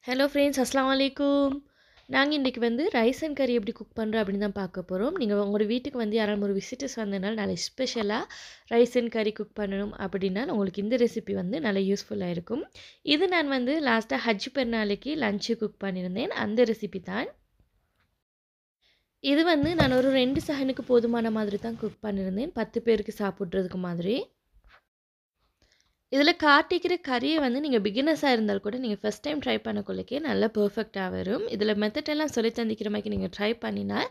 Hello friends அஸ்ஸலாமு அலைக்கும். நாங்க இன்னைக்கு வந்து ரைஸ் அண்ட் கறி எப்படி குக் பண்ணுறோம் அப்படின்னு தான் பார்க்க போகிறோம். நீங்கள் உங்களோட வீட்டுக்கு வந்து யாராவது ஒரு விசிட்டர்ஸ் வந்ததுனால நல்ல ஸ்பெஷலாக ரைஸ் அண்ட் கறி குக் பண்ணணும் அப்படின்னா உங்களுக்கு இந்த ரெசிபி வந்து நல்ல யூஸ்ஃபுல்லாக இருக்கும். இது நான் வந்து லாஸ்ட்டாக ஹஜ் பெருநாளைக்கு லஞ்சு குக் பண்ணியிருந்தேன். அந்த ரெசிபி தான் இது. வந்து நான் ஒரு 2 சஹனுக்கு போதுமான மாதிரி தான் குக் பண்ணியிருந்தேன், 10 பேருக்கு சாப்பிட்றதுக்கு மாதிரி. இதில் காட்டிக்கிற கறியை வந்து நீங்கள் பிகினர்ஸாக இருந்தால் கூட நீங்கள் ஃபஸ்ட் டைம் ட்ரை பண்ணக்குள்ளக்கே நல்லா பெர்ஃபெக்டாக வரும். இதில் மெத்தடெல்லாம் சொல்லி தந்திக்கிற மாதிரி நீங்கள் ட்ரை பண்ணினா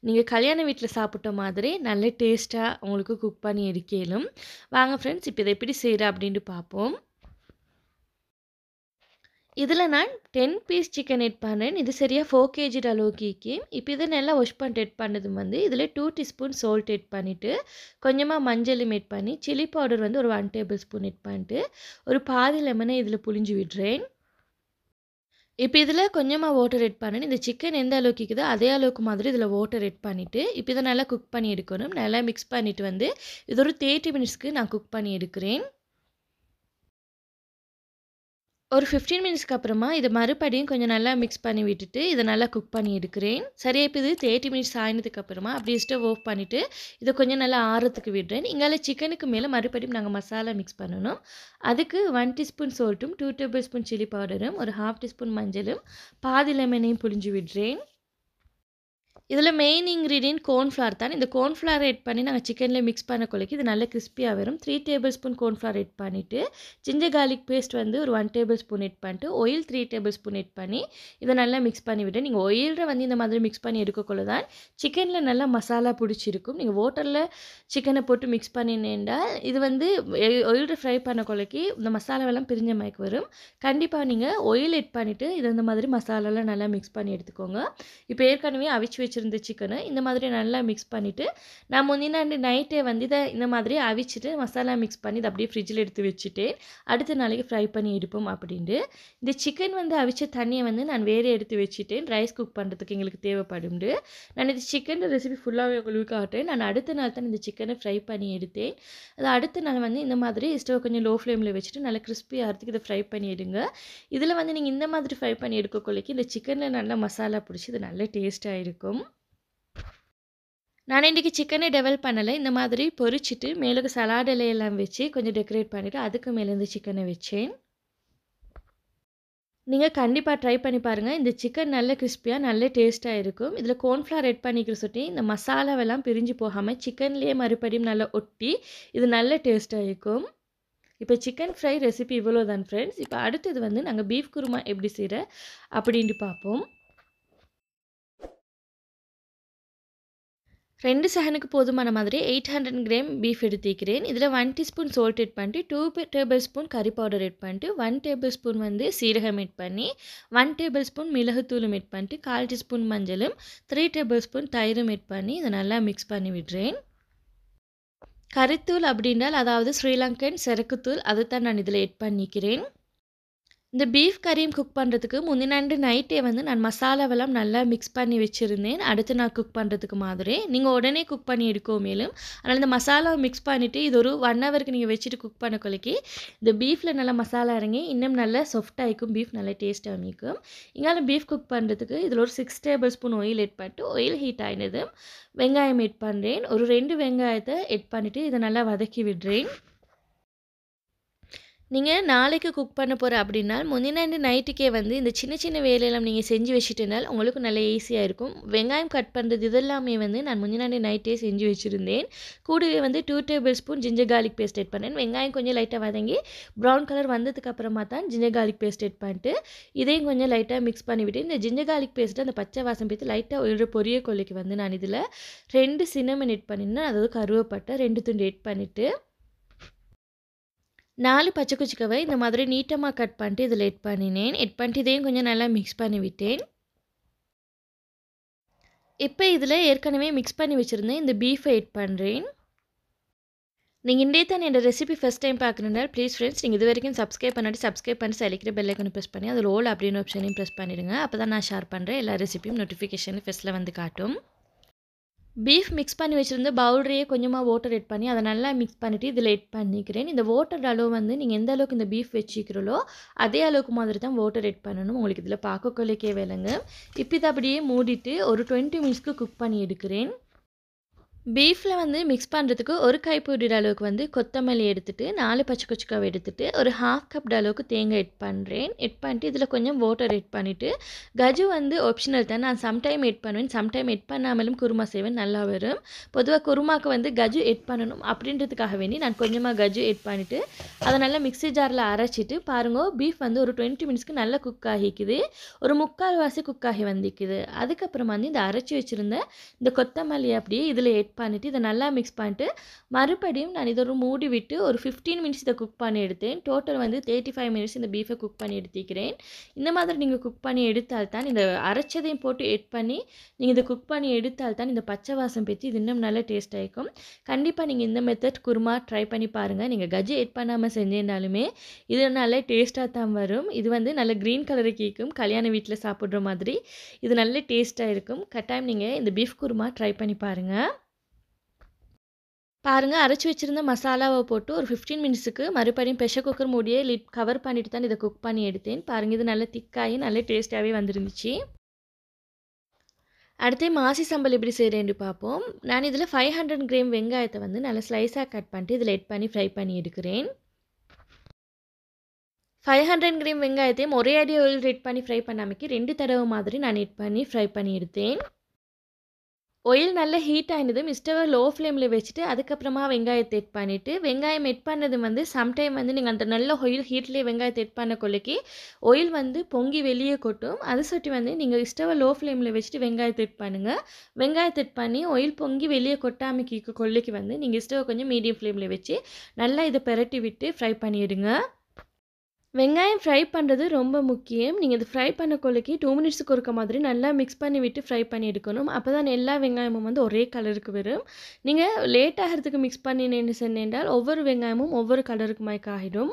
நீங்கள் கல்யாண வீட்டில் சாப்பிட்ட மாதிரி நல்ல டேஸ்ட்டாக உங்களுக்கு குக் பண்ணி எடுக்கலும். வாங்க ஃப்ரெண்ட்ஸ், இப்போ இதை எப்படி செய்கிற அப்படின்ட்டு பார்ப்போம். இதில் நான் 10 பீஸ் சிக்கன் எட் பண்ணேன். இது சரியாக 4 kg அளவுக்கு. இப்போ இதை நல்லா வாஷ் பண்ணிட்டு எட் பண்ணதும் வந்து இதில் 2 டீஸ்பூன் சால்ட் எட் பண்ணிவிட்டு கொஞ்சமாக மஞ்சளும் எட் பண்ணி சில்லி பவுடர் வந்து ஒரு 1 டேபிள் ஸ்பூன் எட் பண்ணிட்டு ஒரு பாதி லெமனை இதில் புழிஞ்சு விடுறேன். இப்போ இதில் கொஞ்சமாக வாட்டர் எட் பண்ணேன். இந்த சிக்கன் எந்த அளவுக்கு இருக்குதோ அதே அளவுக்கு மாதிரி இதில் வாட்டர் எட் பண்ணிவிட்டு இப்போ இதை நல்லா குக் பண்ணி எடுக்கணும். நல்லா மிக்ஸ் பண்ணிவிட்டு வந்து இது ஒரு 30 மினிட்ஸ்க்கு நான் குக் பண்ணி எடுக்கிறேன். ஒரு 15 மினிட்ஸ்க்கு அப்புறமா இதை மறுபடியும் கொஞ்சம் நல்லா மிக்ஸ் பண்ணி விட்டுட்டு இதை நல்லா குக் பண்ணி எடுக்கிறேன். சரியா இப்போ இது 30 மினிட்ஸ் ஆனதுக்கு அப்புறமா அப்படியே ஸ்டவ் ஆஃப் பண்ணிவிட்டு இதை கொஞ்சம் நல்லா ஆறத்துக்கு விடுறேன். இங்கால சிக்கனுக்கு மேலே மறுபடியும் நாங்கள் மசாலா மிக்ஸ் பண்ணணும். அதுக்கு 1 டீஸ்பூன் சோல்ட்டும் 2 டேபிள் ஸ்பூன் சில்லி பவுடரும் ஒரு 1/2 டீஸ்பூன் மஞ்சளும் பாதி லெமனையும் புழிஞ்சு விடுறேன். இதில் மெயின் இன்க்ரீடியன்ட் கார்ன்ஃப்ளவர் தான். இந்த கார்ன்ஃப்ளவர் எட் பண்ணி நாங்கள் சிக்கனில் மிக்ஸ் பண்ணக்குள்ளேக்கு இது நல்ல கிறிஸ்பியாக வரும். 3 டேபிள் ஸ்பூன் கார்ன்ஃப்ளவர் எட் பண்ணிவிட்டு ஜிஞ்சர் கார்லிக் பேஸ்ட் வந்து ஒரு 1 டேபிள் ஸ்பூன் எட் பண்ணிட்டு ஆயில் 3 டேபிள் ஸ்பூன் எட் பண்ணி இதை நல்லா மிக்ஸ் பண்ணி விட்டு நீங்கள் ஆயிலில் வந்து இந்த மாதிரி மிக்ஸ் பண்ணி எடுக்கக்குள்ள தான் சிக்கனில் நல்லா மசாலா பிடிச்சிருக்கும். நீங்கள் வாட்டரில் சிக்கனை போட்டு மிக்ஸ் பண்ணினேன்டா இது வந்து ஆயிலில் ஃப்ரை பண்ணக்குள்ளேக்கு இந்த மசாலாவெல்லாம் பிரிஞ்ச மாதிரி வரும். கண்டிப்பாக நீங்கள் ஆயில் எட் பண்ணிவிட்டு இதை இந்த மாதிரி மசாலாலாம் நல்லா மிக்ஸ் பண்ணி எடுத்துக்கோங்க. இப்போ ஏற்கனவே அவிச்சு வச்சுருந்த சிக்கனை இந்த மாதிரி நல்லா மிக்ஸ் பண்ணிவிட்டு நான் முந்தின நைட்டே வந்து இதை இந்த மாதிரி அவிச்சிட்டு மசாலா மிக்ஸ் பண்ணி இதை அப்படியே ஃப்ரிட்ஜில் எடுத்து வச்சுட்டேன். அடுத்த நாளைக்கு ஃப்ரை பண்ணி எடுப்போம் அப்படின்ட்டு. இந்த சிக்கன் வந்து அவிச்ச தண்ணியை வந்து நான் வேறு எடுத்து வச்சுட்டேன். ரைஸ் குக் பண்ணுறதுக்கு எங்களுக்கு தேவைப்படும்ண்டு. நான் இந்த சிக்கன் ரெசிபி ஃபுல்லாகவே உங்களுக்கு காட்டேன். நான் அடுத்த நாள் தான் இந்த சிக்கனை ஃப்ரை பண்ணி எடுத்தேன். அது அடுத்த நாள் வந்து இந்த மாதிரி ஸ்டவ் கொஞ்சம் லோ ஃப்ளேமில் வச்சுட்டு நல்லா கிறிஸ்பி ஆகிறதுக்கு இதை ஃப்ரை பண்ணி எடுங்க. இதில் வந்து நீங்கள் இந்த மாதிரி ஃப்ரை பண்ணி எடுக்கக்குள்ளேக்கு இந்த சிக்கனில் நல்லா மசாலா பிடிச்சி இது நல்ல டேஸ்ட்டாக இருக்கும். நான் இன்றைக்கி சிக்கனை டெவலப் பண்ணலை. இந்த மாதிரி பொரிச்சிட்டு மேலுக்கு சலாட் இலையெல்லாம் வச்சு கொஞ்சம் டெக்கரேட் பண்ணிவிட்டு அதுக்கு மேலேருந்து சிக்கனை வச்சேன். நீங்கள் கண்டிப்பாக ட்ரை பண்ணி பாருங்கள். இந்த சிக்கன் நல்ல கிறிஸ்பியாக நல்ல டேஸ்ட்டாக இருக்கும். இதில் கார்ன்ஃப்ளவர் எட் பண்ணிக்கிற சொல்லி இந்த மசாலாவெல்லாம் பிரிஞ்சு போகாமல் சிக்கன்லேயே மறுபடியும் நல்லா ஒட்டி இது நல்ல டேஸ்ட்டாக இருக்கும். இப்போ சிக்கன் ஃப்ரை ரெசிபி இவ்வளோ தான் ஃப்ரெண்ட்ஸ். இப்போ அடுத்தது வந்து நாங்கள் பீஃப் குருமா எப்படி செய்கிற அப்படின்ட்டு பார்ப்போம். 2 சஹனுக்கு போதுமான மாதிரி 800 கிராம் பீஃப் எடுத்துக்கிறேன். இதில் 1 டீஸ்பூன் சால்ட் எட் பண்ணிட்டு 2 டேபிள் ஸ்பூன் கறி பவுடர் எட் பண்ணிட்டு 1 டேபிள் ஸ்பூன் வந்து சீரகம் எட் பண்ணி 1 டேபிள் ஸ்பூன் மிளகுத்தூளும் எட் பண்ணிட்டு 1/4 டீஸ்பூன் மஞ்சளும் 3 டேபிள் ஸ்பூன் தயிரும் எட் பண்ணி இதை நல்லா மிக்ஸ் பண்ணி விடுறேன். கறித்தூள் அப்படின்றால் அதாவது ஸ்ரீலங்கன் செரக்குத்தூள் அதை தான் நான் இதில் எட் பண்ணிக்கிறேன். இந்த பீஃப் கறியும் குக் பண்ணுறதுக்கு முந்தின நைட்டே வந்து நான் மசாலாவெல்லாம் நல்லா மிக்ஸ் பண்ணி வச்சுருந்தேன். அடுத்து நான் குக் பண்ணுறதுக்கு மாதிரி நீங்கள் உடனே குக் பண்ணி எடுக்கோ மேலும். அதனால் இந்த மசாலாவை மிக்ஸ் பண்ணிவிட்டு இது ஒரு 1 ஹவருக்கு நீங்கள் வச்சுட்டு குக் பண்ண கொள்ளைக்கு இந்த பீஃபில் நல்லா மசாலா இறங்கி இன்னும் நல்லா சாஃப்டாக இருக்கும். பீஃப் நல்லா டேஸ்ட்டாக இருக்கும். இங்கால பீஃப் குக் பண்ணுறதுக்கு இதில் ஒரு 6 டேபிள் ஸ்பூன் ஆயில் எட் பண்ணிட்டு ஆயில் ஹீட் ஆகினதும் வெங்காயம் எட் பண்ணுறேன். ஒரு 2 வெங்காயத்தை எட் பண்ணிவிட்டு இதை நல்லா வதக்கி விடுறேன். நீங்கள் நாளைக்கு குக் பண்ண போகிற அப்படின்னா முந்தின நைட்டுக்கே வந்து இந்த சின்ன சின்ன வேலையெல்லாம் நீங்கள் செஞ்சு வச்சுட்டனால உங்களுக்கு நல்ல ஈஸியாக இருக்கும். வெங்காயம் கட் பண்ணுறது இதெல்லாமே வந்து நான் முந்தின நைட்டே செஞ்சு வச்சுருந்தேன். கூடவே வந்து 2 tablespoon ginger garlic paste add பண்ணேன். வெங்காயம் கொஞ்சம் லைட்டாக வதங்கி ப்ரௌன் கலர் வந்ததுக்கு அப்புறமா தான் ஜிஞ்சர் கார்லிக் பேஸ்ட் எட் பண்ணிட்டு இதையும் கொஞ்சம் லைட்டாக மிக்ஸ் பண்ணிவிட்டு இந்த ஜிஞ்சர் கார்லிக் பேஸ்ட்டு அந்த பச்சை வாசம் பேத்து லைட்டாக ஒரு பொரிய கொல்லைக்கு வந்து நான் இதில் 2 சின்னமன் எட் பண்ணியிருந்தேன். அதாவது கருவேப்பட்டை 2 துண்டு எட் பண்ணிவிட்டு 4 பச்சை குச்சிக்காவை இந்த மாதிரி நீட்டமாக கட் பண்ணிட்டு இதில் எட் பண்ணினேன். எட் பண்ணிட்டு இதையும் கொஞ்சம் நல்லா மிக்ஸ் பண்ணி விட்டேன். இப்போ இதில் ஏற்கனவே மிக்ஸ் பண்ணி வச்சுருந்தேன் இந்த பீஃபை எட் பண்ணுறேன். நீங்கள் இன்றைய தான் என்னோட ரெசிபி ஃபஸ்ட் டைம் பார்க்கணுன்னா ப்ளீஸ் ஃப்ரெண்ட்ஸ் நீங்கள் இது வரைக்கும் சப்ஸ்கிரைப் பண்ணி சலிக்கிற பெல் ஐக்கானை ப்ரெஸ் பண்ணி அதில் ஆல் அப்படின்னு ஆப்ஷனையும் ப்ரெஸ் பண்ணிடுங்க. அப்போ தான் நான் ஷேர் பண்ணுறேன் எல்லா ரெசிபியும் நோட்டிஃபிகேஷன் ஃபஸ்ட்டில் வந்து காட்டும். பீஃப் மிக்ஸ் பண்ணி வச்சுருந்த பவுல்லையே கொஞ்சமாக வாட்டர் ஆட் பண்ணி அதை நல்லா மிக்ஸ் பண்ணிவிட்டு இதில் ஆட் பண்ணிக்கிறேன். இந்த வாட்டர் அளவு வந்து நீங்கள் எந்த அளவுக்கு இந்த பீஃப் வச்சுக்கிறீங்களோ அதே அளவுக்கு மாதிரி தான் வாட்டர் ஆட் பண்ணணும். உங்களுக்கு இதில் பார்க்கக்குள்ளே விளங்க. இப்போ இதை அப்படியே மூடிட்டு ஒரு 20 மினிட்ஸ்க்கு குக் பண்ணி எடுக்கிறேன். பீஃபில் வந்து மிக்ஸ் பண்ணுறதுக்கு ஒரு கைப்பிடி அளவுக்கு வந்து கொத்தமல்லி எடுத்துகிட்டு 4 பச்சை கொச்சிக்காவை எடுத்துகிட்டு ஒரு ½ கப் அளவுக்கு தேங்காய் ஆட் பண்ணுறேன். ஆட் பண்ணிட்டு இதில் கொஞ்சம் வாட்டர் ஆட் பண்ணிவிட்டு கஜு வந்து ஆப்ஷனல் தான். நான் சம்டைம் ஆட் பண்ணுவேன், சம்டைம் ஆட் பண்ணாமலும் குருமா செய்வேன், நல்லா வரும். பொதுவாக குருமாவுக்கு வந்து கஜு ஆட் பண்ணணும் அப்படின்றதுக்காக வேண்டி நான் கொஞ்சமாக கஜு ஆட் பண்ணிவிட்டு அதை நல்லா மிக்ஸி ஜாரில் அரைச்சிட்டு பாருங்க பீஃப் வந்து ஒரு 20 மினிட்ஸ்க்கு நல்லா குக் ஆகிக்குது. ஒரு 3/4 குக் ஆகி வந்துக்குது. அதுக்கப்புறமா வந்து இந்த அரைச்சி வச்சுருந்த இந்த கொத்தமல்லி அப்படியே இதில் ஆட் பண்ணிவிட்டு இதை நல்லா மிக்ஸ் பண்ணிட்டு மறுபடியும் நான் இதை ஒரு மூடி விட்டு ஒரு 15 மினிட்ஸ் இதை குக் பண்ணி எடுத்தேன். டோட்டல் வந்து 35 மினிட்ஸ் இந்த பீஃபை குக் பண்ணி எடுத்துக்கிறேன். இந்த மாதிரி நீங்கள் குக் பண்ணி எடுத்தால்தான் இந்த அரைச்சதையும் போட்டு ஆட் பண்ணி நீங்கள் இதை குக் பண்ணி எடுத்தால்தான் இந்த பச்சை வாசம் பெற்று இது இன்னும் நல்ல டேஸ்ட் ஆகிக்கும். கண்டிப்பாக நீங்கள் இந்த மெத்தட் குருமா ட்ரை பண்ணி பாருங்கள். நீங்கள் கஜ்ஜி ஆட் பண்ணாமல் செஞ்சிருந்தாலுமே இது நல்ல டேஸ்ட்டாக தான் வரும். இது வந்து நல்ல க்ரீன் கலரு கேட்கும், கல்யாண வீட்டில் சாப்பிட்ற மாதிரி இது நல்ல டேஸ்ட்டாக இருக்கும். கட்டாயம் நீங்கள் இந்த பீஃப் குருமா ட்ரை பண்ணி பாருங்கள். பாருங்கள் அரைச்சி வச்சுருந்த மசாலாவை போட்டு ஒரு 15 மினிட்ஸுக்கு மறுபடியும் ப்ரெஷர் குக்கர் மூடியே லிட் கவர் பண்ணிட்டு தான் இதை குக் பண்ணி எடுத்தேன். பாருங்கள் இது நல்ல திக்காகி நல்ல டேஸ்ட்டாகவே வந்துருந்துச்சு. அடுத்து மாசி சம்பல் எப்படி செய்கிறேன்னு பார்ப்போம். நான் இதில் 500 கிராம் வெங்காயத்தை வந்து நல்லா ஸ்லைஸாக கட் பண்ணிட்டு இதில் ஆட் பண்ணி ஃப்ரை பண்ணி எடுக்கிறேன். 500 கிராம் வெங்காயத்தையும் ஒரே அடி ஆயில் ஆட் பண்ணி ஃப்ரை பண்ணாமைக்கு 2 தடவை மாதிரி நான் ஆட் பண்ணி ஃப்ரை பண்ணி எடுத்தேன். ஆயில் நல்லா ஹீட் ஆகினதும் ஸ்டவ்வை லோ ஃப்ளேமில் வச்சுட்டு அதுக்கப்புறமா வெங்காயத்தை ஆட் பண்ணிவிட்டு வெங்காயம் ஆட் பண்ணது வந்து சம்டைம் வந்து நீங்கள் அந்த நல்ல ஆயில் ஹீட்லேயே வெங்காயத்தை ஆட் பண்ண கொள்ளைக்கு ஆயில் வந்து பொங்கி வெளியே கொட்டும். அதை சொட்டி வந்து நீங்கள் ஸ்டவ்வை லோ ஃப்ளேமில் வச்சுட்டு வெங்காயத்தை ஆட் பண்ணுங்கள். வெங்காயத்தை ஆட் பண்ணி ஆயில் பொங்கி வெளியே கொட்டாமைக்கு கொள்ளைக்கு வந்து நீங்கள் ஸ்டவ்வை கொஞ்சம் மீடியம் ஃப்ளேமில் வச்சு நல்லா இதை பெரட்டி விட்டு ஃப்ரை பண்ணிவிடுங்க. வெங்காயம் ஃப்ரை பண்ணுறது ரொம்ப முக்கியம். நீங்கள் இது ஃப்ரை பண்ண கொள்ளைக்கு 2 மினிட்ஸுக்கு ஒருக்க மாதிரி நல்லா மிக்ஸ் பண்ணி விட்டு ஃப்ரை பண்ணி எடுக்கணும். அப்போ தான் எல்லா வெங்காயமும் வந்து ஒரே கலருக்கு வரும். நீங்கள் லேட் ஆகிறதுக்கு மிக்ஸ் பண்ணினேன்னு சொன்னால் ஒவ்வொரு வெங்காயமும் ஒவ்வொரு கலருக்கு ஆகிடும்.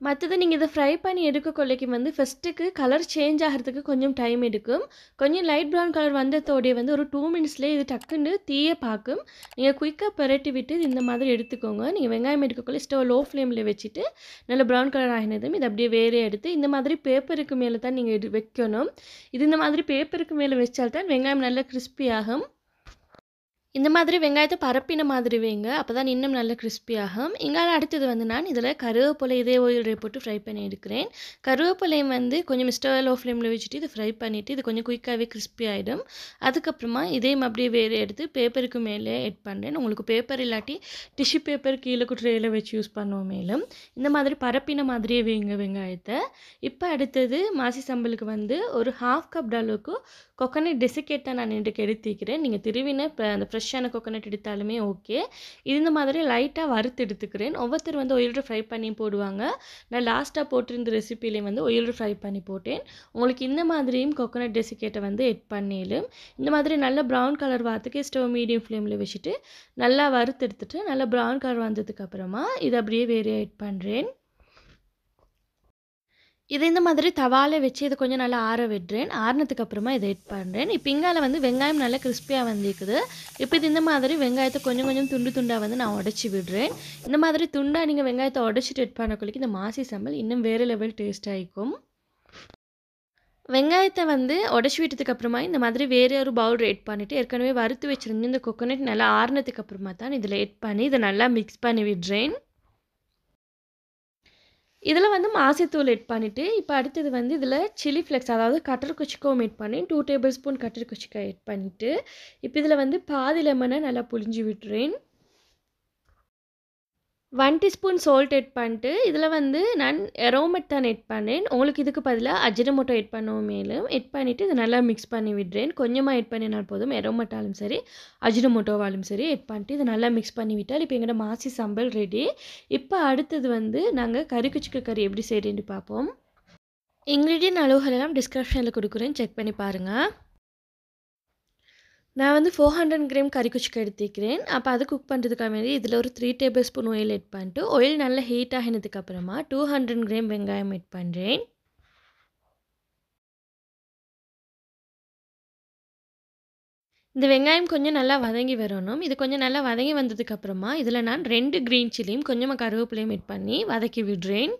மற்றது நீங்கள் இதை ஃப்ரை பண்ணி எடுக்க கொள்ளைக்கு வந்து ஃபஸ்ட்டுக்கு கலர் சேஞ்ச் ஆகிறதுக்கு கொஞ்சம் டைம் எடுக்கும். கொஞ்சம் லைட் ப்ரௌன் கலர் வந்ததோடைய வந்து ஒரு 2 மினிட்ஸ்லேயே இது டக்குன்னு தீய பார்க்கும். நீங்கள் குயிக்காக பெரட்டி விட்டு இந்த மாதிரி எடுத்துக்கோங்க. நீங்கள் வெங்காயம் எடுக்கக்குள்ளே ஸ்டவ் லோ ஃப்ளேமில் வச்சுட்டு நல்ல ப்ரௌன் கலர் ஆகினதும் இது அப்படியே வேறே எடுத்து இந்த மாதிரி பேப்பருக்கு மேலே தான் நீங்கள் வைக்கணும். இது இந்த மாதிரி பேப்பருக்கு மேலே வச்சால்தான் வெங்காயம் நல்லா கிறிஸ்பி ஆகும். இந்த மாதிரி வெங்காயத்தை பரப்பின மாதிரி வைங்க, அப்போ தான் இன்னும் நல்ல கிறிஸ்பி ஆகும். இங்கால அடுத்தது வந்து நான் இதில் கருவேப்பிலை இதே ஆயில் போட்டு ஃப்ரை பண்ணி எடுக்கிறேன். கருவேப்பிலையும் வந்து கொஞ்சம் ஸ்டவ் லோ ஃப்ளேமில் வச்சுட்டு இதை ஃப்ரை பண்ணிவிட்டு இது கொஞ்சம் குயிக்காகவே கிறிஸ்பி ஆகிடும். அதுக்கப்புறமா இதையும் அப்படியே வேறு எடுத்து பேப்பருக்கு மேலே ஆட் பண்ணுறேன். உங்களுக்கு பேப்பர் இல்லாட்டி டிஷ்யூ பேப்பர் கீழே ட்ரேயில் வச்சு யூஸ் பண்ணுவோம். மேலும் இந்த மாதிரி பரப்பின மாதிரியே வைங்க வெங்காயத்தை. இப்போ அடுத்தது மாசி சம்பலுக்கு வந்து ஒரு ½ கப் அளவுக்கு கொக்கனட் டெசிகேட் தான் நான் இன்றைக்கு எடுத்துக்கிறேன். நீங்கள் திருவின அந்த ஃப்ரெஷ்ஷான கொக்கனட் எடுத்தாலுமே ஓகே. இது இந்த மாதிரி லைட்டாக வறுத்து எடுத்துக்கிறேன். ஒவ்வொருத்தர் வந்து ஆயிலில் ஃப்ரை பண்ணி போடுவாங்க. நான் லாஸ்ட்டாக போட்டிருந்த ரெசிபிலேயும் வந்து ஆயிலில் ஃப்ரை பண்ணி போட்டேன். உங்களுக்கு இந்த மாதிரியும் கொக்கனட் டெசிகேட்டை வந்து எட் பண்ணிடும். இந்த மாதிரி நல்ல ப்ரௌன் கலர் வரத்துக்கு ஸ்டவ் மீடியம் ஃப்ளேமில் வச்சுட்டு நல்லா வறுத்து எடுத்துட்டு நல்லா ப்ரௌன் கலர் வந்ததுக்கப்புறமா இதை அப்படியே வேறு எட் பண்ணுறேன். இது இந்த மாதிரி தவால வச்சு இதை கொஞ்சம் நல்லா ஆற விடுறேன். ஆறினதுக்கு அப்புறமா இதை எட் பண்ணுறேன். இப்போ இங்கால வந்து வெங்காயம் நல்லா கிறிஸ்பியாக வந்துக்குது. இப்போ இது இந்த மாதிரி வெங்காயத்தை கொஞ்சம் கொஞ்சம் துண்டாக வந்து நான் உடச்சி விடுறேன். இந்த மாதிரி துண்டாக நீங்கள் வெங்காயத்தை உடச்சிட்டு எட் பண்ணக்குள்ளிக்கு இந்த மாசி சம்பல் இன்னும் வேறு லெவல் டேஸ்ட் ஆகிக்கும். வெங்காயத்தை வந்து உடச்சி விட்டதுக்கு அப்புறமா இந்த மாதிரி வேறு ஒரு பவுல் எட் பண்ணிவிட்டு ஏற்கனவே வறுத்து வச்சுருந்து இந்த கொக்கனட் நல்லா ஆறினதுக்கு அப்புறமா தான் இதில் எட் பண்ணி இதை நல்லா மிக்ஸ் பண்ணி விடுறேன். இதில் வந்து மாசித்தூள் எட் பண்ணிவிட்டு இப்போ அடுத்தது வந்து இதில் சில்லி ஃப்ளெக்ஸ் அதாவது கட்டர் கொச்சிக்காவும் எட் பண்ணி 2 டேபிள் ஸ்பூன் கட்டர் கொச்சிக்காய் எட் பண்ணிவிட்டு இப்போ இதில் வந்து பாதி லெமனை நல்லா புழிஞ்சு விட்டுறேன். 1 டீஸ்பூன் சால்ட் எட் பண்ணிட்டு இதில் வந்து நான் எரோமெட் தான் எட் பண்ணேன். உங்களுக்கு இதுக்கு பதிலாக அஜினமோட்டோ எட் பண்ணவும் மேலும் எட் பண்ணிவிட்டு இதை நல்லா மிக்ஸ் பண்ணி விடுறேன். கொஞ்சமாக எட் பண்ணினால் போதும். எரோமெட்டாலும் சரி அஜினமோட்டோவாலும் சரி எட் பண்ணிட்டு இதை நல்லா மிக்ஸ் பண்ணி விட்டால் இப்போ எங்களோட மாசி சம்பல் ரெடி. இப்போ அடுத்தது வந்து நாங்கள் கறிக்குச்சிக்க கறி எப்படி செய்கிறேன்னு பார்ப்போம். இன்க்ரீடியன்ட் அளவுகளெல்லாம் டிஸ்கிரிப்ஷனில் கொடுக்குறேன், செக் பண்ணி பாருங்கள். நான் வந்து 400 கிராம் கறிக்குச்சிக்காய் எடுத்துக்கிறேன். அப்போ அது குக் பண்ணுறதுக்காக வேண்டி இதில் ஒரு 3 டேபிள் ஸ்பூன் ஆயில் எட் பண்ணிட்டு ஆயில் நல்லா ஹீட் ஆகினதுக்கப்புறமா 200 கிராம் வெங்காயம் எட் பண்ணுறேன். இந்த வெங்காயம் கொஞ்சம் நல்லா வதங்கி வரணும். இது கொஞ்சம் நல்லா வதங்கி வந்ததுக்கப்புறமா, இதில நான் 2 கிரீன் சில்லியும், கொஞ்சமா கருவேப்பிலையும் ஆட் பண்ணி வதக்கி விடுறேன்.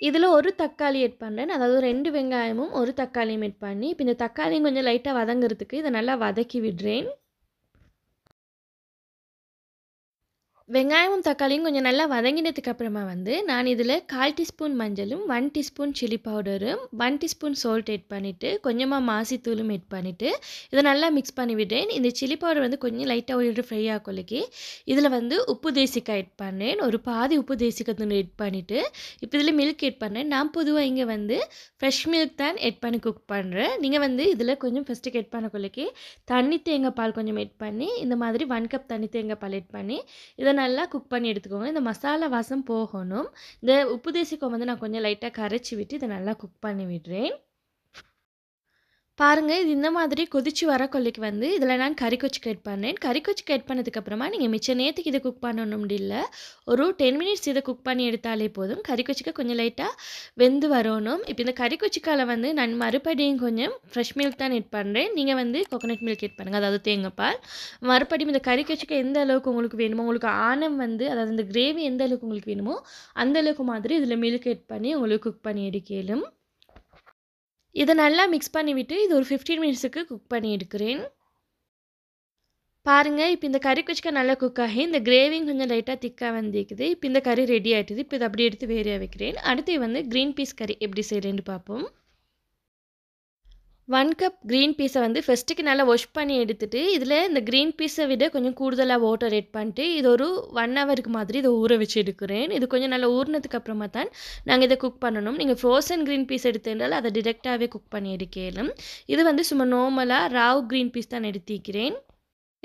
இதில ஒரு தக்காளி ஆட் பண்றேன். அதாவது 2 வெங்காயமும், 1 தக்காளியும் ஆட் பண்ணி, இப்ப இந்த தக்காளியும் கொஞ்சம் லைட்டா வதங்குறதுக்கு இத நல்லா வதக்கி விடுறேன். வெங்காயமும் தக்காளியும் கொஞ்சம் நல்லா வதங்கினதுக்கு அப்புறமா வந்து நான் இதில் 1/4 டீஸ்பூன் மஞ்சளும் 1 டீஸ்பூன் சில்லி பவுடரும் 1 டீஸ்பூன் சால்ட் ஆட் பண்ணிவிட்டு கொஞ்சமாக மாசித்தூளும் ஆட் பண்ணிவிட்டு இதை நல்லா மிக்ஸ் பண்ணி விடுறேன். இந்த சில்லி பவுடர் வந்து கொஞ்சம் லைட்டாக ஒரு ஃப்ரை ஆகொள்ளிக்கு இதில் வந்து உப்பு தேசிக்காய் ஆட் பண்ணேன். ஒரு பாதி உப்பு தேசிக்கத்தூள் ஆட் பண்ணிவிட்டு இப்போ இதில் மில்க் ஆட் பண்ணேன். நான் பொதுவாக இங்கே வந்து ஃப்ரெஷ் மில்க் தான் ஆட் பண்ணி குக் பண்ணுறேன். நீங்கள் வந்து இதில் கொஞ்சம் ஃபஸ்ட்டுக்கு ஆட் பண்ணக்கொள்ளிக்கு தண்ணி தேங்காய் பால் கொஞ்சம் ஆட் பண்ணி இந்த மாதிரி 1 கப் தண்ணி தேங்காய் பால் ஆட் பண்ணி இதை நல்லா குக் பண்ணி எடுத்துக்கோங்க. இந்த மசாலா வாசம் போகணும். இந்த உப்பு தேசிக்காய் வந்து நான் கொஞ்சம் லைட்டாக கரைச்சி விட்டு இதை நல்லா குக் பண்ணி விடுறேன். பாருங்க, இது இந்த மாதிரி கொதிச்சு வர கொல்லைக்கு வந்து இதில் நான் கறி கொச்சிக்கு ஆட் பண்ணேன். கறி கொச்சிக்கு ஆட் பண்ணதுக்கப்புறமா நீங்கள் மிச்ச நேரத்துக்கு இதை குக் பண்ணணும் இல்லை, ஒரு 10 மினிட்ஸ் இதை குக் பண்ணி எடுத்தாலே போதும். கறி கொச்சிக்க கொஞ்சம் லைட்டாக வெந்து வரணும். இப்போ இந்த கறி கொச்சிக்கால வந்து நான் மறுபடியும் கொஞ்சம் ஃப்ரெஷ் மில்க் தான் ஆட் பண்ணுறேன். நீங்கள் வந்து கோகோனட் மில்க் ஆட் பண்ணுங்கள், அதாவது தேங்காய் பால். மறுபடியும் இந்த கறி கொச்சிக்க எந்த அளவுக்கு உங்களுக்கு வேணுமோ, உங்களுக்கு ஆனம் வந்து அதாவது இந்த கிரேவி எந்த அளவுக்கு உங்களுக்கு வேணுமோ அந்த அளவுக்கு மாதிரி இதில் மில்க் ஆட் பண்ணி உங்களுக்கு குக் பண்ணி எடுக்கலும். இதை நல்லா மிக்ஸ் பண்ணிவிட்டு இது ஒரு 15 மினிட்ஸுக்கு குக் பண்ணி எடுக்கிறேன். பாருங்கள், இப்போ இந்த கறி கொச்சிக்காய் நல்லா குக் ஆகி இந்த கிரேவியும் கொஞ்சம் லைட்டாக திக்காக வந்துக்குது. இப்போ இந்த கறி ரெடி ஆகிட்டுது. இப்போ இதை அப்படியே எடுத்து வேறையாக வைக்கிறேன். அடுத்து வந்து க்ரீன் பீஸ் கறி எப்படி செய்கிறேன்னு பார்ப்போம். 1 கப் க்ரீன் பீஸை வந்து ஃபஸ்ட்டுக்கு நல்லா வாஷ் பண்ணி எடுத்துட்டு இதில் இந்த க்ரீன் பீஸை விட கொஞ்சம் கூடுதலாக வாட்டர் ஆட் பண்ணிட்டு இது ஒரு 1 ஹவருக்கு மாதிரி இதை ஊற வச்சு எடுக்கிறேன். இது கொஞ்சம் நல்லா ஊறினதுக்கு அப்புறமா தான் நாங்கள் இதை குக் பண்ணணும். நீங்கள் ஃப்ரோசன் க்ரீன் பீஸ் எடுத்திருந்தால் அதை டிரெக்டாகவே குக் பண்ணி எடுக்கலாம். இது வந்து சும்மா நார்மலாக ராவ் க்ரீன் பீஸ் தான் எடுத்திக்கிறேன்.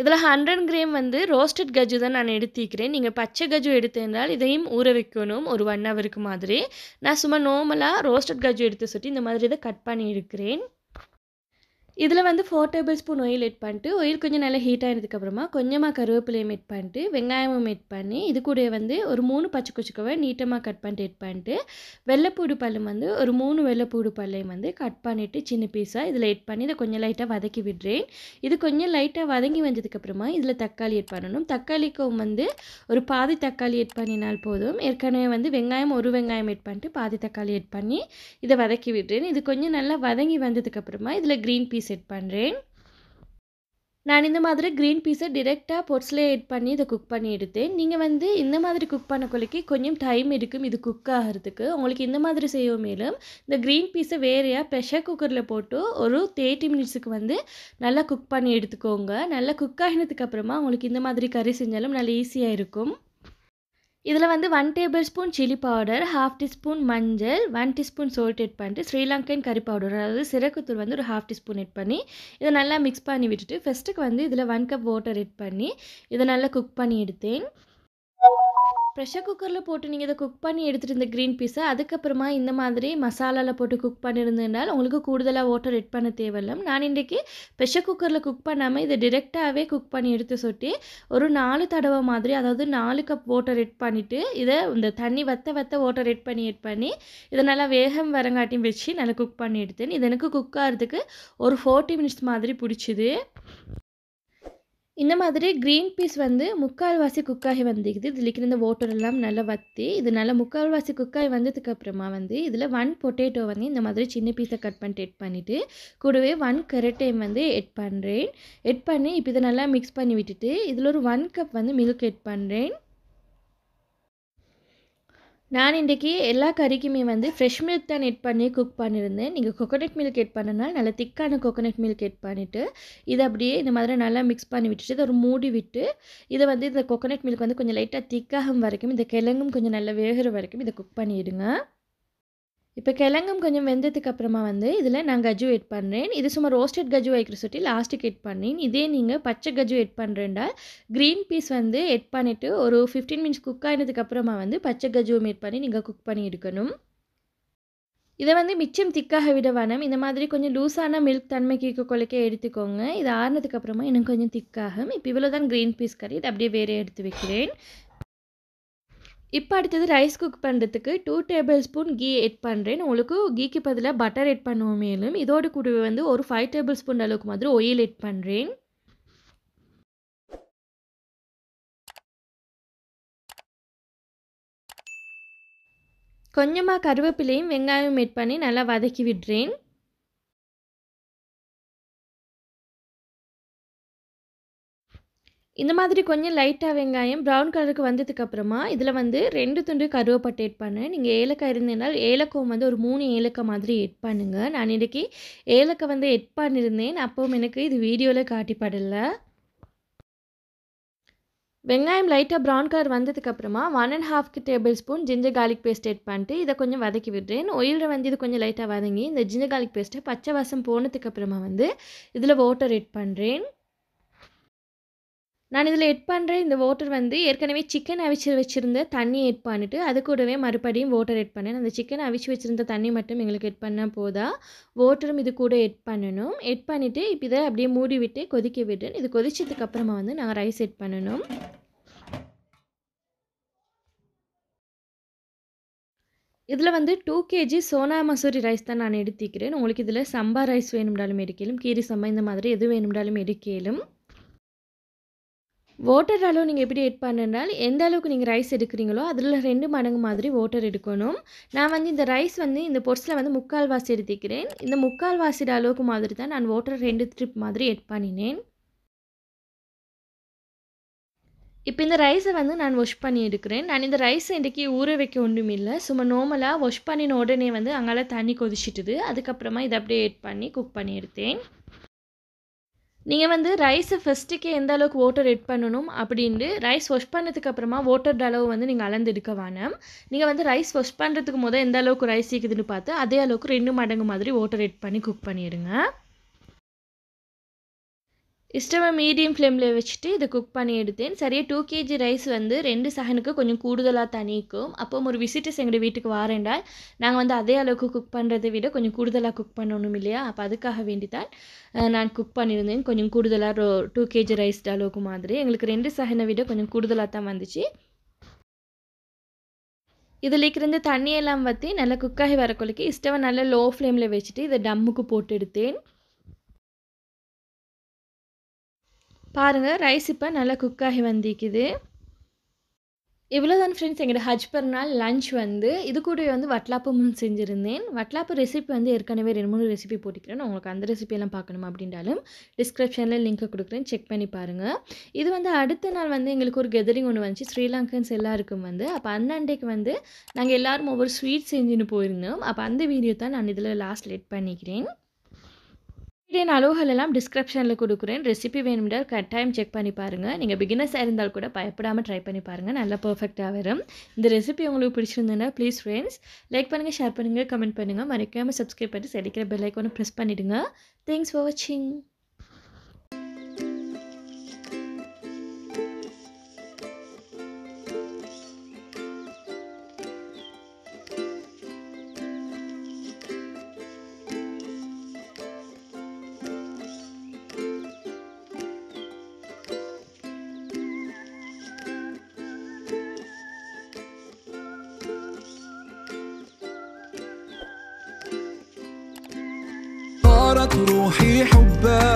இதில் 100 கிராம் வந்து ரோஸ்டட் கஜு தான் நான் எடுத்திக்கிறேன். நீங்கள் பச்சை கஜு எடுத்திருந்தால் இதையும் ஊற வைக்கணும் ஒரு 1 ஹவருக்கு மாதிரி. நான் சும்மா நார்மலாக ரோஸ்டட் கஜு எடுத்து சுட்டி இந்த மாதிரி இதை கட் பண்ணி எடுக்கிறேன். இதில் வந்து 4 டேபிள் ஸ்பூன் ஆயில் ஆட் பண்ணிட்டு ஆயில் கொஞ்சம் நல்லா ஹீட் ஆனதுக்கப்புறமா கொஞ்சமாக கருவேப்பிலையும் ஆட் பண்ணிட்டு வெங்காயமும் ஆட் பண்ணி இது கூட வந்து ஒரு 3 பச்சை கொச்சிக்காவை நீட்டமாக கட் பண்ணிட்டு ஆட் பண்ணிட்டு வெள்ளைப்பூடு பல்லும் வந்து ஒரு 3 வெள்ளைப்பூடு பல்லையும் வந்து கட் பண்ணிவிட்டு சின்ன பீஸாக இதில் ஆட் பண்ணி இதை கொஞ்சம் லைட்டாக வதக்கி விடுறேன். இது கொஞ்சம் லைட்டாக வதங்கி வந்ததுக்கப்புறமா இதில் தக்காளி ஆட் பண்ணணும். தக்காளிக்கும் வந்து ஒரு பாதி தக்காளி ஆட் பண்ணினால் போதும். ஏற்கனவே வந்து வெங்காயம் ஒரு வெங்காயம் ஆட் பண்ணிட்டு பாதி தக்காளி ஆட் பண்ணி இதை வதக்கி விடுறேன். இது கொஞ்சம் நல்லா வதங்கி வந்ததுக்கப்புறமா இதில் க்ரீன் பீஸ் ஆட் பண்ணுறேன். நான் இந்த மாதிரி க்ரீன் பீஸை டிரெக்டாக பொட்ஸ்லேயே ஆட் பண்ணி இதை குக் பண்ணி எடுத்தேன். நீங்கள் வந்து இந்த மாதிரி குக் பண்ணக்குள்ளைக்கு கொஞ்சம் டைம் எடுக்கும் இது குக் ஆகிறதுக்கு. உங்களுக்கு இந்த மாதிரி செய்யவும் மேலும் இந்த க்ரீன் பீஸை வேறையாக ப்ரெஷர் குக்கரில் போட்டு ஒரு 30 மினிட்ஸுக்கு வந்து நல்லா குக் பண்ணி எடுத்துக்கோங்க. நல்லா குக் ஆகினதுக்கப்புறமா உங்களுக்கு இந்த மாதிரி கறி செஞ்சாலும் நல்லா ஈஸியாக இருக்கும். இதில் வந்து 1 table spoon chilli powder, 1/2 teaspoon மஞ்சள், 1 டீஸ்பூன் சால்ட் ஆட் பண்ணிட்டு ஸ்ரீலங்கன் கறி பவுடர் அதாவது சிரக்குத்தூள் வந்து ஒரு 1/2 டீஸ்பூன் ஆட் பண்ணி இதை நல்லா மிக்ஸ் பண்ணி விட்டுட்டு ஃபஸ்ட்டுக்கு வந்து இதில் 1 கப் வாட்டர் ஆட் பண்ணி இதை நல்லா குக் பண்ணி எடுத்தேன். ப்ரெஷர் குக்கரில் போட்டு நீங்கள் இதை குக் பண்ணி எடுத்துகிட்டு இந்த க்ரீன் பீஸை அதுக்கப்புறமா இந்த மாதிரி மசாலாவில் போட்டு குக் பண்ணியிருந்தேனால் உங்களுக்கு கூடுதலாக வாட்டர் ஆட் பண்ண தேவையில்லை. நான் இன்றைக்கி ப்ரெஷர் குக்கரில் குக் பண்ணாமல் இதை டிரெக்டாகவே குக் பண்ணி எடுத்து சொட்டி ஒரு 4 தடவை மாதிரி அதாவது 4 கப் வாட்டர் ஆட் பண்ணிவிட்டு இதை இந்த தண்ணி வற்ற வாட்டர் ஆட் பண்ணி இதை நல்லா வேகம் வரங்காட்டியும் வச்சு நல்லா குக் பண்ணி எடுத்தேன். இது எனக்கு குக் ஆகிறதுக்கு ஒரு 40 மினிட்ஸ் மாதிரி பிடிச்சிது. இந்த மாதிரி க்ரீன் பீஸ் வந்து முக்கால்வாசி குக்காகி வந்துக்குது. இதில் இருக்கிற இந்த வாட்டர் எல்லாம் நல்லா வற்றி இது நல்லா முக்கால்வாசி குக்காகி வந்ததுக்கப்புறமா வந்து இதில் 1 பொட்டேட்டோ வந்து இந்த மாதிரி சின்ன பீஸை கட் பண்ணிட்டு ஆட் பண்ணிவிட்டு கூடவே 1 கேரட்டையும் வந்து ஆட் பண்ணுறேன். ஆட் பண்ணி இப்போ இதை நல்லா மிக்ஸ் பண்ணி விட்டுட்டு இதில் ஒரு 1 கப் வந்து மில்க் ஆட் பண்ணுறேன். நான் இன்றைக்கி எல்லா கறிக்குமே வந்து ஃப்ரெஷ் மில்க் தான் ஆட் பண்ணி குக் பண்ணியிருந்தேன். நீங்கள் கோகோனட் மில்க் ஆட் பண்ணனால நல்லா திக்கான கோகோனட் மில்க் ஆட் பண்ணிவிட்டு இதை அப்படியே இந்த மாதிரி நல்லா மிக்ஸ் பண்ணி விட்டுட்டு இதை ஒரு மூடி விட்டு இதை வந்து இந்த கோகோனட் மில்க் வந்து கொஞ்சம் லைட்டாக திக்காகும் வரைக்கும் இந்த கிழங்கும் கொஞ்சம் நல்லா வேகிற வரைக்கும் இதை குக் பண்ணிவிடுங்க. இப்போ கிழங்கும் கொஞ்சம் வெந்ததுக்கு அப்புறமா வந்து இதில் நான் கஜு ஆட் பண்ணுறேன். இது சும்மா ரோஸ்டட் கஜு வைக்கிற சொல்லி லாஸ்ட்டுக்கு ஆட் பண்ணேன். இதே நீங்கள் பச்சை கஜு ஆட் பண்ணுறேன்டா க்ரீன் பீஸ் வந்து ஆட் பண்ணிவிட்டு ஒரு 15 மினிட்ஸ் குக் ஆகினதுக்கப்புறமா வந்து பச்சை கஜுவும் ஆட் பண்ணி நீங்கள் குக் பண்ணி எடுக்கணும். இதை வந்து மிச்சம் திக்காக விட வேணும். இந்த மாதிரி கொஞ்சம் லூஸான மில்க் தன்மைக்கு கொலைக்க எடுத்துக்கோங்க. இது ஆறுனதுக்கப்புறமா இன்னும் கொஞ்சம் திக்காகும். இப்போ இவ்வளோ தான் க்ரீன் பீஸ் கறி. இதை அப்படியே வேறே எடுத்து வைக்கிறேன். இப்போ அடுத்தது ரைஸ் குக் பண்ணுறதுக்கு 2 டேபிள் ஸ்பூன் கீ ஆட் பண்ணுறேன். உங்களுக்கு கீக்கு பதிலாக பட்டர் ஆட் பண்ணுவோம். மேலும் இதோடு கூடவே வந்து ஒரு 5 டேபிள் ஸ்பூன் அளவுக்கு மாதிரி ஆயில் ஆட் பண்ணுறேன். கொஞ்சமாக கருவேப்பிலையும் வெங்காயம் ஆட் பண்ணி நல்லா வதக்கி விடுறேன். இந்த மாதிரி கொஞ்சம் லைட்டாக வெங்காயம் ப்ரௌன் கலருக்கு வந்ததுக்கப்புறமா இதில் வந்து 2 துண்டு கருவேப்பட்டை ஆட் பண்ணேன். நீங்கள் ஏலக்காய் இருந்ததுனால் ஏலக்காய் வந்து ஒரு 3 ஏலக்காய் மாதிரி ஆட் பண்ணுங்கள். நான் இன்றைக்கி ஏலக்காய் வந்து ஆட் பண்ணியிருந்தேன். அப்போவும் எனக்கு இது வீடியோவில் காட்டிப்படலை. வெங்காயம் லைட்டாக ப்ரௌன் கலர் வந்ததுக்கப்புறமா 1½ tablespoon ginger garlic paste add பண்ணிட்டு இதை கொஞ்சம் வதக்கி விடுறேன். ஆயிலில் வந்து இது கொஞ்சம் லைட்டாக வதங்கி இந்த ஜிஞ்சர் கார்லிக் பேஸ்ட்டை பச்சை வாசம் போனதுக்கப்புறமா வந்து இதில் வாட்டர் ஆட் பண்ணுறேன். நான் இதில் ஆட் பண்ணுற இந்த வாட்டர் வந்து ஏற்கனவே சிக்கன் அவிச்சு வச்சுருந்த தண்ணி ஆட் பண்ணிவிட்டு அது கூடவே மறுபடியும் வாட்டர் ஆட் பண்ணேன். அந்த சிக்கன் அவிச்சு வச்சுருந்த தண்ணி மட்டும் எங்களுக்கு ஆட் பண்ணால் போதா, வாட்டரும் இது கூட ஆட் பண்ணணும். ஆட் பண்ணிவிட்டு இப்போ இதை அப்படியே மூடி விட்டு கொதிக்க விடுறேன். இது கொதிச்சதுக்கப்புறமா வந்து நாங்கள் ரைஸ் ஆட் பண்ணணும். இதில் வந்து 2 kg சோனா மசூரி ரைஸ் தான் நான் எடுத்துக்கிறேன். உங்களுக்கு இதில் சம்பா ரைஸ் வேணும்னாலும் எடுக்கலும், கீரி சம்பா இந்த மாதிரி எது வேணும்னாலும் எடுக்கலும். வாட்டர் அளவு நீங்கள் எப்படி ஆட் பண்ணுறனால் எந்த அளவுக்கு நீங்கள் ரைஸ் எடுக்கிறீங்களோ அதில் 2 மடங்கு மாதிரி வாட்டர் எடுக்கணும். நான் வந்து இந்த ரைஸ் வந்து இந்த பொர்ஸில் வந்து 3/4 வாசி எடுத்துக்கிறேன். இந்த 3/4 வாசிட அளவுக்கு மாதிரி தான் நான் வாட்டர் 2 ட்ரிப் மாதிரி ஆட் பண்ணினேன். இப்போ இந்த ரைஸை வந்து நான் வாஷ் பண்ணி எடுக்கிறேன். நான் இந்த ரைஸை இன்றைக்கி ஊற வைக்க ஒன்றும் இல்லை, சும்மா நார்மலாக வாஷ் பண்ணின உடனே வந்து அங்கால தண்ணி கொதிச்சிட்டுது. அதுக்கப்புறமா இதை அப்படியே ஆட் பண்ணி குக் பண்ணி எடுத்தேன். நீங்கள் வந்து ரைஸை ஃபஸ்ட்டுக்கே எந்த அளவுக்கு வாட்டர் ஆட் பண்ணணும் அப்படின்ட்டு ரைஸ் வாஷ் பண்ணதுக்கப்புறமா வாட்டர் அளவு வந்து நீங்கள் அளந்து எடுக்க வேணாம். நீங்கள் வந்து ரைஸ் வாஷ் பண்ணுறதுக்கு எந்த அளவுக்கு ரைஸ் இருக்குதுன்னு பார்த்து அதே அளவுக்கு 2 மடங்கு மாதிரி வாட்டர் ஆட் பண்ணி குக் பண்ணிடுங்க. ஸ்டவ்வை மீடியம் ஃப்ளேமில் வச்சுட்டு இதை குக் பண்ணி எடுத்தேன். சரியாக 2 kg ரைஸ் வந்து 2 சகனுக்கு கொஞ்சம் கூடுதலாக தனிக்கும். அப்போ ஒரு விசிட்டர்ஸ் எங்கள் வீட்டுக்கு வாரேண்டால் நாங்கள் வந்து அதே அளவுக்கு குக் பண்ணுறதை விட கொஞ்சம் கூடுதலாக குக் பண்ணணும் இல்லையா, அப்போ அதுக்காக வேண்டி தான் நான் குக் பண்ணியிருந்தேன். கொஞ்சம் கூடுதலாக 2 kg ரைஸ் அளவுக்கு மாதிரி எங்களுக்கு 2 சகனை விட கொஞ்சம் கூடுதலாக தான் வந்துச்சு. இதில் இருக்கிற தண்ணியெல்லாம் வற்றி நல்லா குக்காகி வரக்குள்ளைக்கு ஸ்டவ்வை நல்லா லோ ஃப்ளேமில் வச்சுட்டு இதை டம்முக்கு போட்டு எடுத்தேன். பாருங்கள் ரைஸ் இப்போ நல்லா குக்காகி வந்திக்குது. இவ்வளோதான் ஃப்ரெண்ட்ஸ், எங்களோட ஹஜ் பெருநாள் லஞ்ச் வந்து இது கூட வந்து வட்லாப்பமும் செஞ்சுருந்தேன். வட்லாப்பு ரெசிபி வந்து ஏற்கனவே 2-3 ரெசிபி போட்டிக்கிறேன். உங்களுக்கு அந்த ரெசிபியெல்லாம் பார்க்கணுமா அப்படின்றாலும் டிஸ்கிரிப்ஷனில் லிங்க்கை கொடுக்குறேன், செக் பண்ணி பாருங்கள். இது வந்து அடுத்த நாள் வந்து எங்களுக்கு ஒரு கெதரிங் ஒன்று வந்துச்சு, ஸ்ரீலங்கன்ஸ் எல்லாருக்கும் வந்து. அப்போ அன்றைக்கு வந்து நாங்கள் எல்லோரும் ஒவ்வொரு ஸ்வீட் செஞ்சுன்னு போயிருந்தோம். அப்போ அந்த வீடியோ தான் நான் இதில் லாஸ்ட் எட் பண்ணிக்கிறேன். அளவுகள் எல்லாம் டிஸ்கிரிப்ஷனில் கொடுக்குறேன். ரெசிபி வேணும்னால் கட்டாயம் செக் பண்ணி பாருங்கள். நீங்கள் பிகினர்ஸாக இருந்தால் கூட பயப்படாமல் ட்ரை பண்ணி பாருங்கள், நல்லா பர்ஃபெக்டாக வரும். இந்த ரெசிபி உங்களுக்கு பிடிச்சிருந்ததுன்னா ப்ளீஸ் ஃப்ரெண்ட்ஸ் லைக் பண்ணுங்கள், ஷேர் பண்ணுங்கள், கமெண்ட் பண்ணுங்கள், மறக்காமல் சப்ஸ்கிரைப் பண்ணி சடிக்கிற பெல் ஐக்கானை ப்ரெஸ் பண்ணிவிடுங்க. தேங்க்ஸ் ஃபார் வாட்சிங். صارت روحي حبك